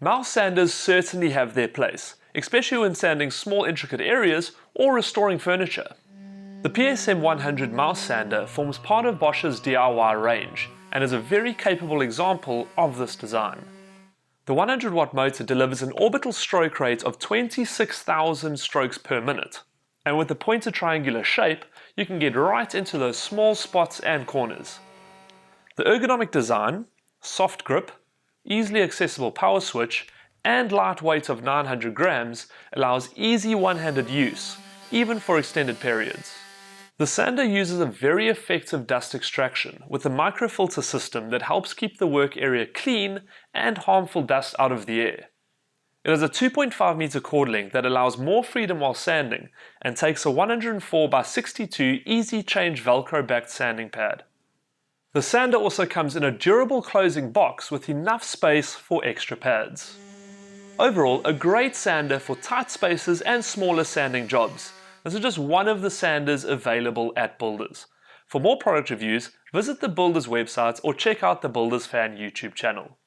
Mouse sanders certainly have their place, especially when sanding small intricate areas or restoring furniture. The PSM 100 mouse sander forms part of Bosch's DIY range and is a very capable example of this design. The 100 watt motor delivers an orbital stroke rate of 26,000 strokes per minute, and with the pointed triangular shape, you can get right into those small spots and corners. The ergonomic design, soft grip, easily accessible power switch, and light weight of 900 grams allows easy one-handed use, even for extended periods. The sander uses a very effective dust extraction with a microfilter system that helps keep the work area clean and harmful dust out of the air. It has a 2.5 meter cord length that allows more freedom while sanding and takes a 104 by 62 easy change Velcro backed sanding pad. The sander also comes in a durable closing box with enough space for extra pads. Overall, a great sander for tight spaces and smaller sanding jobs. This is just one of the sanders available at Builders. For more product reviews, visit the Builders website or check out the Builders Fan YouTube channel.